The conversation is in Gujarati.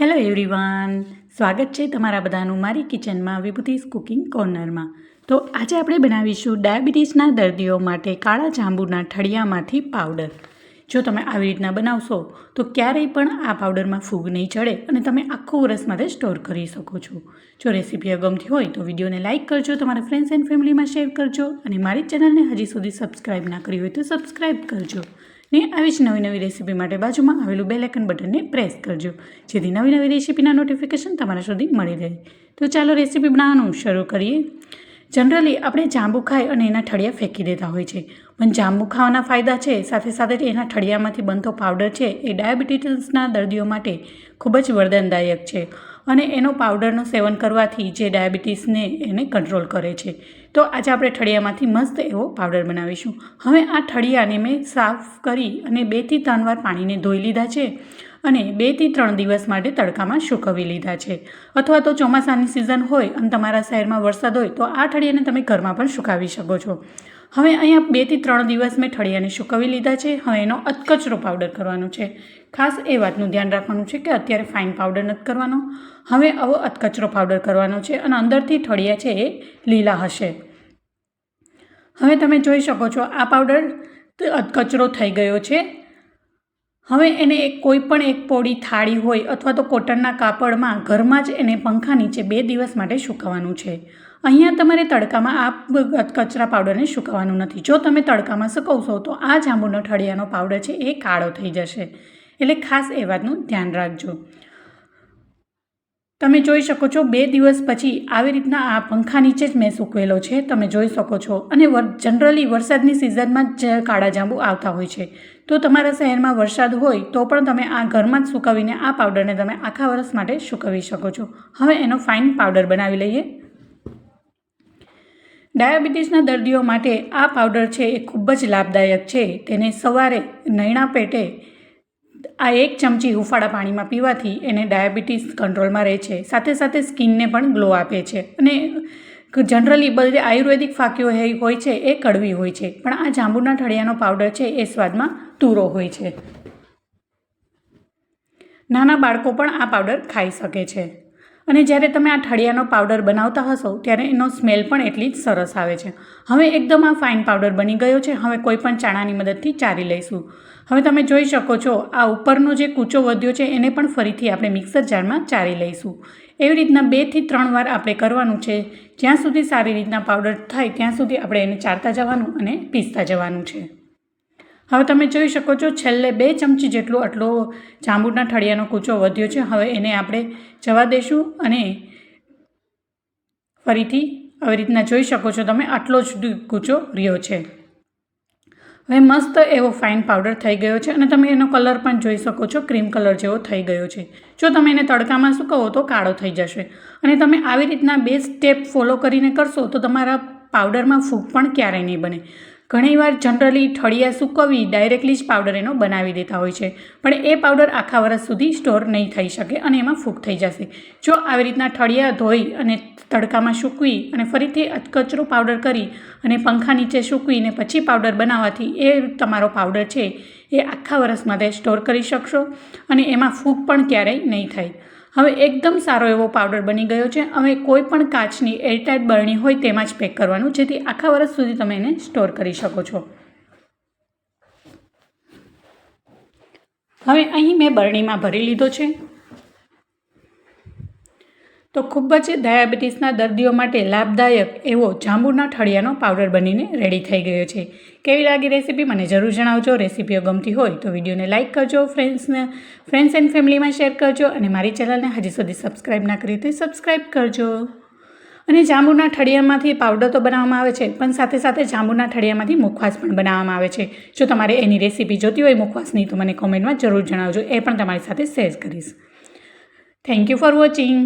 હેલો એવરીવન, સ્વાગત છે તમારા બધાનું મારી કિચનમાં વિભૂતિસ કુકિંગ કોર્નરમાં. તો આજે આપણે બનાવીશું ડાયાબિટીસના દર્દીઓ માટે કાળા જાંબુના ઠળિયામાંથી પાવડર. જો તમે આવી રીતના બનાવશો તો ક્યારેય પણ આ પાવડરમાં ફૂગ નહીં ચડે અને તમે આખું વરસ માટે સ્ટોર કરી શકો છો. જો રેસીપી ગમતી હોય તો વિડીયોને લાઇક કરજો, તમારા ફ્રેન્ડ્સ એન્ડ ફેમિલીમાં શેર કરજો અને મારી ચેનલને હજી સુધી સબસ્ક્રાઈબ ના કરી હોય તો સબસ્ક્રાઈબ કરજો. ને આવી જ નવી નવી રેસીપી માટે બાજુમાં આવેલું બેલ આઇકન બટનને પ્રેસ કરજો, જેથી નવી નવી રેસીપીના નોટિફિકેશન તમારા સુધી મળી રહે. તો ચાલો રેસીપી બનાવવાનું શરૂ કરીએ. જનરલી આપણે જાંબુ ખાઈ અને એના ઠળિયા ફેંકી દેતા હોય છે, પણ જાંબુ ખાવાના ફાયદા છે, સાથે સાથે એના ઠળિયામાંથી બનતો પાવડર છે એ ડાયાબિટીસના દર્દીઓ માટે ખૂબ જ વરદાનદાયક છે અને એનો પાવડરનું સેવન કરવાથી જે ડાયાબિટીસને એને કંટ્રોલ કરે છે. તો આજે આપણે ઠળિયામાંથી મસ્ત એવો પાવડર બનાવીશું. હવે આ ઠળિયાને મેં સાફ કરી અને 2 થી 3 વાર પાણીને ધોઈ લીધા છે અને 2 થી 3 દિવસ માટે તડકામાં સૂકવી લીધા છે. અથવા તો ચોમાસાની સિઝન હોય અને તમારા શહેરમાં વરસાદ હોય તો આ ઠળિયાને તમે ઘરમાં પણ સુકાવી શકો છો. હવે અહીંયા 2 થી 3 દિવસ મેં ઠળિયાને સૂકવી લીધા છે. હવે એનો અધકચરો પાવડર કરવાનો છે. ખાસ એ વાતનું ધ્યાન રાખવાનું છે કે અત્યારે ફાઇન પાવડર નથી કરવાનો. હવે આવો અધકચરો પાવડર કરવાનો છે અને અંદરથી ઠળિયા છે એ લીલા હશે. હવે તમે જોઈ શકો છો આ પાવડર અધકચરો થઈ ગયો છે. હવે એને કોઈ પણ એક પોળી થાળી હોય અથવા તો કોટનના કાપડમાં ઘરમાં જ એને પંખા નીચે 2 દિવસ માટે સૂકવવાનું છે. અહીંયા તમારે તડકામાં આ કચરા પાવડરને સૂકવવાનું નથી. જો તમે તડકામાં સૂકવશો તો આ જાંબુનો ઠળિયાનો પાવડર છે એ કાળો થઈ જશે. એટલે ખાસ એ વાતનું ધ્યાન રાખજો. તમે જોઈ શકો છો 2 દિવસ પછી આવી રીતના આ પંખા નીચે જ મેં સૂકવેલો છે, તમે જોઈ શકો છો. અને જનરલી વરસાદની સિઝનમાં જ કાળા જાંબુ આવતા હોય છે. તો તમારા શહેરમાં વરસાદ હોય તો પણ તમે આ ઘરમાં જ સૂકવીને આ પાવડરને તમે આખા વર્ષ માટે સૂકવી શકો છો. હવે એનો ફાઇન પાવડર બનાવી લઈએ. ડાયાબિટીસના દર્દીઓ માટે આ પાવડર છે એ ખૂબ જ લાભદાયક છે. તેને સવારે નૈણા પેટે આ 1 ચમચી હુંફાળા પાણીમાં પીવાથી એને ડાયાબિટીસ કંટ્રોલમાં રહે છે. સાથે સાથે સ્કિનને પણ ગ્લો આપે છે. અને જનરલી બધી આયુર્વેદિક ફાંકીઓ હોય છે એ કડવી હોય છે, પણ આ જાંબુના ઠળિયાનો પાવડર છે એ સ્વાદમાં તુરો હોય છે. નાના બાળકો પણ આ પાવડર ખાઈ શકે છે. અને જ્યારે તમે આ ઠળિયાનો પાવડર બનાવતા હશો ત્યારે એનો સ્મેલ પણ એટલી જ સરસ આવે છે. હવે એકદમ આ ફાઇન પાવડર બની ગયો છે. હવે કોઈ પણ ચાણાની મદદથી ચારી લઈશું. હવે તમે જોઈ શકો છો આ ઉપરનો જે કૂચો વધ્યો છે એને પણ ફરીથી આપણે મિક્સર જારમાં ચારી લઈશું. એવી રીતના 2 થી 3 વાર આપણે કરવાનું છે. જ્યાં સુધી સારી રીતના પાવડર થાય ત્યાં સુધી આપણે એને ચારતા જવાનું અને પીસતા જવાનું છે. હવે તમે જોઈ શકો છો છેલ્લે 2 ચમચી જેટલો આટલો જાંબુના ઠળિયાનો કૂચો વધ્યો છે. હવે એને આપણે જવા દઈશું અને ફરીથી આવી રીતના જોઈ શકો છો તમે આટલો જ કૂચો રહ્યો છે. હવે મસ્ત એવો ફાઇન પાવડર થઈ ગયો છે અને તમે એનો કલર પણ જોઈ શકો છો, ક્રીમ કલર જેવો થઈ ગયો છે. જો તમે એને તડકામાં સૂકવો તો કાળો થઈ જશે. અને તમે આવી રીતના 2 સ્ટેપ ફોલો કરીને કરશો તો તમારા પાવડરમાં ફૂગ પણ ક્યારેય નહીં બને. ઘણીવાર જનરલી ઠળિયા સૂકવી ડાયરેક્ટલી જ પાવડર એનો બનાવી દેતા હોય છે, પણ એ પાવડર આખા વર્ષ સુધી સ્ટોર નહીં થઈ શકે અને એમાં ફૂગ થઈ જશે. જો આવી રીતના ઠળિયા ધોઈ અને તડકામાં સૂકવી અને ફરીથી અધકચરો પાવડર કરી અને પંખા નીચે સૂકવીને પછી પાવડર બનાવવાથી એ તમારો પાવડર છે એ આખા વર્ષ માટે સ્ટોર કરી શકશો અને એમાં ફૂગ પણ ક્યારેય નહીં થાય. હવે એકદમ સારો એવો પાવડર બની ગયો છે. હવે કોઈ પણ કાચની એરટાઇટ બરણી હોય તેમાં જ પેક કરવાનું, જેથી આખા વર્ષ સુધી તમે એને સ્ટોર કરી શકો છો. હવે અહીં મેં બરણીમાં ભરી લીધો છે. તો ખૂબ જ ડાયાબિટીસના દર્દીઓ માટે લાભદાયક એવો જાંબુના ઠળિયાનો પાવડર બનીને રેડી થઈ ગયો છે. કેવી લાગી રેસીપી મને જરૂર જણાવજો. રેસીપીઓ ગમતી હોય તો વિડીયોને લાઇક કરજો, ફ્રેન્ડ્સ એન્ડ ફેમિલીમાં શેર કરજો અને મારી ચેનલને હજી સુધી સબસ્ક્રાઈબ ના કરી તો સબસ્ક્રાઈબ કરજો. અને જાંબુના ઠળિયામાંથી પાવડર તો બનાવવામાં આવે છે, પણ સાથે સાથે જાંબુના ઠળિયામાંથી મુખવાસ પણ બનાવવામાં આવે છે. જો તમારે એની રેસીપી જોતી હોય મુખવાસની તો મને કોમેન્ટમાં જરૂર જણાવજો. એ પણ તમારી સાથે શેર કરીશ. Thank you for watching.